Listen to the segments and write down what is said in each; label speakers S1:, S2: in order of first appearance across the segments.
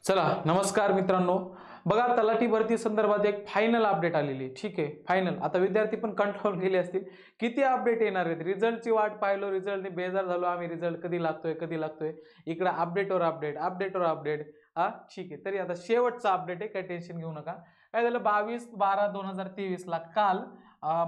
S1: चला नमस्कार मित्रांनो, बघा तलाठी भरती संदर्भात एक फायनल अपडेट आलेली आहे। ठीक आहे, फायनल। आता विद्यार्थी पण कंट्रोल केले असतील किती अपडेट येणार आहेत। रिझल्टची वाट पाहिलो, रिझल्टने बेजार झालो आम्ही, रिझल्ट कधी लागतोय इकडे अपडेटवर अपडेट। हा ठीक आहे, तरी आता शेवटचा अपडेट आहे, काही टेन्शन घेऊ नका। काय झालं 22/12/2023 ला काल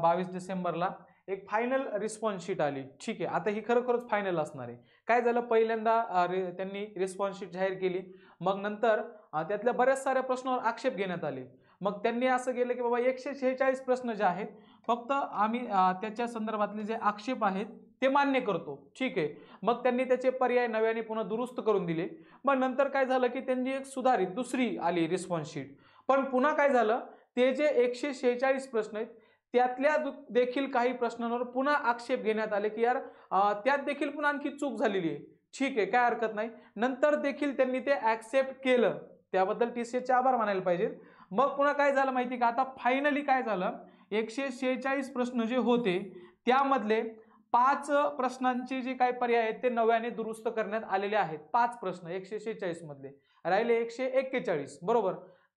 S1: 22 डिसेंबरला एक फायनल रिस्पॉन्स शीट आली। ठीक आहे, आता ही खरोखरच फायनल असणार आहे। काय झालं, पहिल्यांदा त्यांनी रिस्पॉन्स शीट जाहीर केली, मग नंतर त्यातल्या बऱ्याच साऱ्या प्रश्नावर आक्षेप घेण्यात आले। मग त्यांनी असं केलं की बाबा 146 प्रश्न जे आहेत फक्त आम्ही त्याच्या संदर्भातले जे आक्षेप आहेत ते मान्य करतो। ठीक आहे, मग त्यांनी त्याचे पर्याय नव्याने पुन्हा दुरुस्त करून दिले। मग नंतर काय झालं की त्यांनी एक सुधारित दुसरी आली रिस्पॉन्स शीट, पण पुन्हा काय झालं, ते जे 146 प्रश्न आहेत त्यातल्या देखील काही प्रश्नांवर पुन्हा आक्षेप घेण्यात आले की यार त्यात देखील पुन्हा आणखी चूक झालेली आहे। ठीक आहे, काय हरकत नाही। नंतर देखील त्यांनी ते ऍक्सेप्ट केलं, त्याबद्दल TCS चे आभार मानायला पाहिजे। मग पुन्हा काय झालं माहिती का, आता फायनली काय झालं, 146 प्रश्न जे होते त्यामधले 5 प्रश्नांचे जे काही पर्याय आहेत ते नव्याने दुरुस्त करण्यात आलेले आहेत। 5 प्रश्न 146 मधले राहिले 141, बरोबर।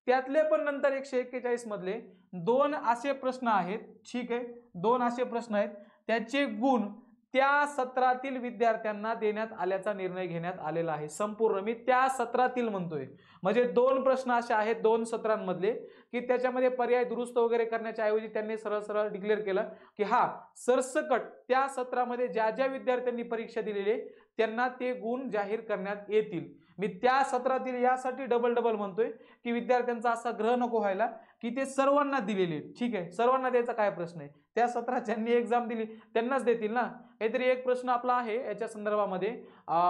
S1: त्यातले पण नंतर 141 मधले 2 असे प्रश्न आहेत, ठीक आहे, 2 असे प्रश्न आहेत त्याचे गुण त्या सत्रातील विद्यार्थ्यांना देण्यात आल्याचा निर्णय घेण्यात आलेला आहे। संपूर्ण मी त्या सत्रातील म्हणतोय, म्हणजे 2 प्रश्न असे आहेत 2 सत्रांमधले की त्याच्यामध्ये पर्याय दुरुस्त वगैरे करण्याच्या ऐवजी त्यांनी सरळ सरळ डिक्लेअर केलं की हा सरसकट त्या सत्रामध्ये ज्या ज्या विद्यार्थ्यांनी परीक्षा दिलेली त्यांना ते गुण जाहीर करण्यात येतील। मी त्या सत्रातील यासाठी डबल म्हणतोय की विद्यार्थ्यांचा असा ग्रह नको व्हायला की ते सर्वांना दिलेले। ठीक आहे, सर्वांना द्यायचा काय प्रश्न आहे, त्या सत्रात ज्यांनी एक्झाम दिली त्यांनाच देतील ना। काहीतरी एक प्रश्न आपला आहे याच्या संदर्भामध्ये,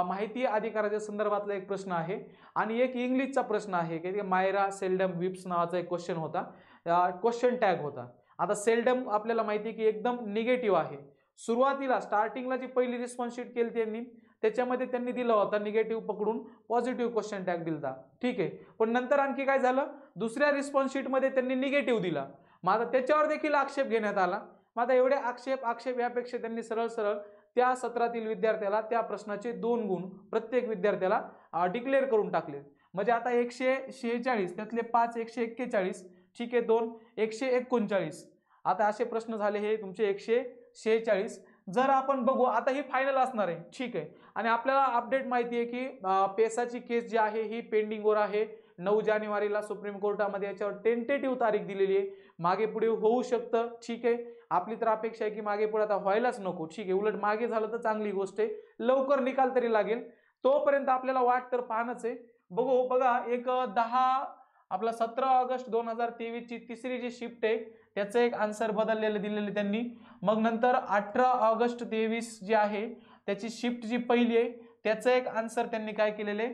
S1: माहिती अधिकाराच्या संदर्भातला एक प्रश्न आहे आणि एक इंग्लिशचा प्रश्न आहे की मायरा सेल्डम विप्स नावाचा एक क्वेश्चन होता, क्वेश्चन टॅग होता। आता सेल्डम आपल्याला माहिती आहे की एकदम निगेटिव्ह आहे। सुरुवातीला स्टार्टिंगला जी पहिली रिस्पॉन्स शीट केली त्यांनी त्याच्यामध्ये त्यांनी दिला होता निगेटिव्ह पकडून पॉझिटिव्ह क्वेश्चन टॅग दिलता। ठीक आहे, पण नंतर आणखी काय झालं, दुसऱ्या रिस्पॉन्स शीट मध्ये त्यांनी निगेटिव्ह दिला, मग आता त्याच्यावर देखील आक्षेप घेण्यात आला। मग आता एवढे आक्षेप यापेक्षा त्यांनी सरळ सरळ त्या सत्रातील विद्यार्थ्याला त्या प्रश्नाचे 2 गुण प्रत्येक विद्यार्थ्याला डिक्लेअर करून टाकले। म्हणजे आता 146 त्यातले 5 141, ठीक आहे, 2 139। आता असे प्रश्न झाले हे तुमचे 146। जर आपण बघू आता ही फायनल असणार आहे, ठीक आहे, आणि आपल्याला अपडेट माहिती आहे की पेसाची केस जी आहे ही पेंडिंगवर आहे। 9 जानेवारीला सुप्रीम कोर्टामध्ये याच्यावर टेंटेटिव्ह तारीख दिलेली आहे, मागे पुढे होऊ शकतं। ठीक आहे, आपली तर अपेक्षा आहे की मागे पुढे आता व्हायलाच नको। ठीक आहे, उलट मागे झालं तर चांगली गोष्ट आहे, लवकर निकाल तरी लागेल। तोपर्यंत आपल्याला वाट तर पाहणंच आहे। बघा एक 17 ऑगस्ट 2023 ची तिसरी जी शिफ्ट आहे त्याचं एक आन्सर बदललेलं दिलेलं त्यांनी। मग नंतर 18 ऑगस्ट 23 जी आहे त्याची शिफ्ट जी पहिली आहे त्याचं एक आन्सर त्यांनी काय केलेले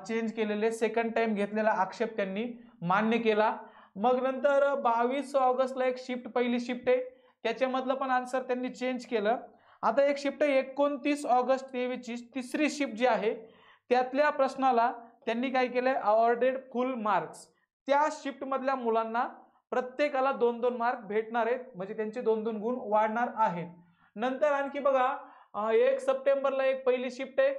S1: चेंज केलेले, सेकंड टाइम घेतलेला आक्षेप त्यांनी मान्य केला। मग नंतर 22 ऑगस्टला एक शिफ्ट पहिली शिफ्ट आहे त्याच्यामधलं पण आन्सर त्यांनी चेंज केलं। आता एक शिफ्ट 29 ऑगस्ट 23 ची तिसरी शिफ्ट जी आहे त्यातल्या प्रश्नाला त्यांनी काय केलंय अवॉर्डेड फुल मार्क्स, त्या शिफ्ट मधल्या मुलांना प्रत्येकाला 2-2 मार्क भेटणार आहेत, म्हणजे त्यांचे 2-2 गुण वाढणार आहेत। नंतर आणखी बघा 1 सप्टेंबरला एक पहिली शिफ्ट आहे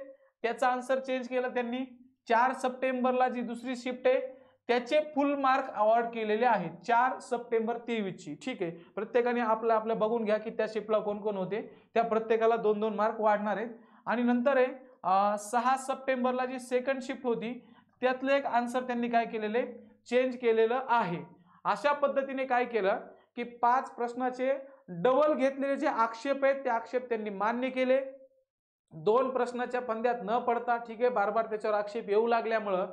S1: त्याचा आन्सर चेंज केला त्यांनी। 4 सप्टेंबरला जी दुसरी शिफ्ट आहे त्याचे फुल मार्क अवॉर्ड केलेले आहेत 4 सप्टेंबर 23 ची। ठीक आहे, प्रत्येकाने आपलं बघून घ्या की त्या शिफ्टला कोण कोण होते, त्या प्रत्येकाला 2-2 मार्क वाढणार आहेत। आणि नंतर आहे 6 सप्टेंबरला जी सेकंड शिफ्ट होती त्यातलं एक आन्सर त्यांनी काय केलेले चेंज केलेलं आहे। अशा पद्धतीने काय केलं की 5 प्रश्नाचे डबल घेतलेले जे आक्षेप आहेत ते आक्षेप त्यांनी मान्य केले। 2 प्रश्नाच्या फंद्यात न पडता, ठीक आहे, बार त्याच्यावर आक्षेप येऊ लागल्यामुळे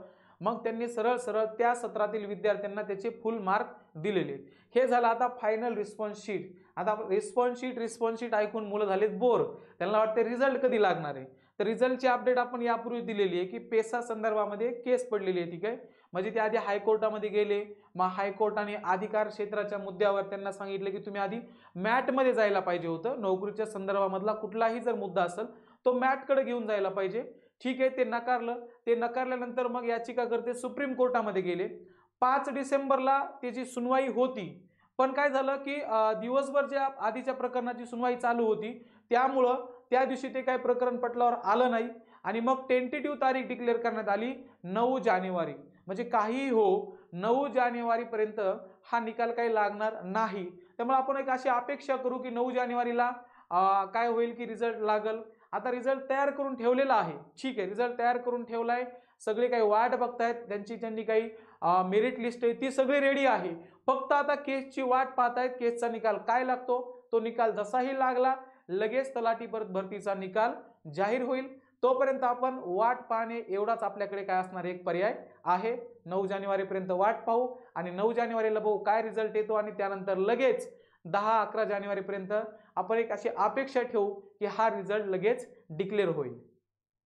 S1: मग त्यांनी सरळ सरळ त्या सत्रातील विद्यार्थ्यांना त्याचे फुल मार्क दिलेले। हे झालं आता फायनल रिस्पॉन्स शीट। आता रिस्पॉन्स शीट ऐकून मुलं झालेत बोर, त्यांना वाटते रिझल्ट कधी लागणार आहे। तर रिझल्टची अपडेट आपण यापूर्वी दिलेली आहे की पेसा संदर्भामध्ये केस पडलेली आहे। ठीक आहे, म्हणजे ते आधी हायकोर्टामध्ये गेले, मग हायकोर्टाने अधिकार क्षेत्राच्या मुद्द्यावर त्यांना सांगितले की तुम्ही आधी मॅट मध्ये जायला पाहिजे होतं, नोकरीच्या संदर्भामधला कुठलाही जर मुद्दा असेल तो मॅट कडे घेऊन जायला पाहिजे। ठीक आहे, ते नकारलं। ते नकारल्यानंतर मग याचिकाकर्ते सुप्रीम कोर्टामध्ये गेले। 5 डिसेंबरला त्याची सुनवाई होती, पण काय झालं की दिवसभर ज्या आधीच्या प्रकरणाची सुनवाई चालू होती त्यामुळं त्या दिवशी ते काही प्रकरण पटलावर आलं नाही आणि मग टेंटेटिव्ह तारीख डिक्लेअर करण्यात आली 9 जानेवारी। म्हणजे काहीही हो 9 जानेवारीपर्यंत हा निकाल काही लागणार नाही. त्यामुळे आपण एक अशी अपेक्षा करू की 9 जानेवारीला काय होईल की रिझल्ट लागल. आता रिझल्ट तयार करून ठेवलेला आहे, ठीक आहे, रिझल्ट तयार करून ठेवलाय, सगळे काही वाट बघतायत, त्यांनी काही मेरिट लिस्ट आहे ती सगळी रेडी आहे. फक्त आता केसची वाट पाहतायत, केसचा निकाल काय लागतो. तो निकाल जसाही लागला लगेच तलाठी भरतीचा निकाल जाहीर होईल. तोपर्यंत आपण वाट पाहणे एवढाच आपल्याकडे काय असणार एक पर्याय आहे. 9 जानेवारीपर्यंत वाट पाहू आणि 9 जानेवारीला बघू काय रिझल्ट येतो आणि त्यानंतर लगेच 10-11 जानेवारीपर्यंत आपण एक अशी अपेक्षा ठेवू की हा रिझल्ट लगेच डिक्लेअर होईल.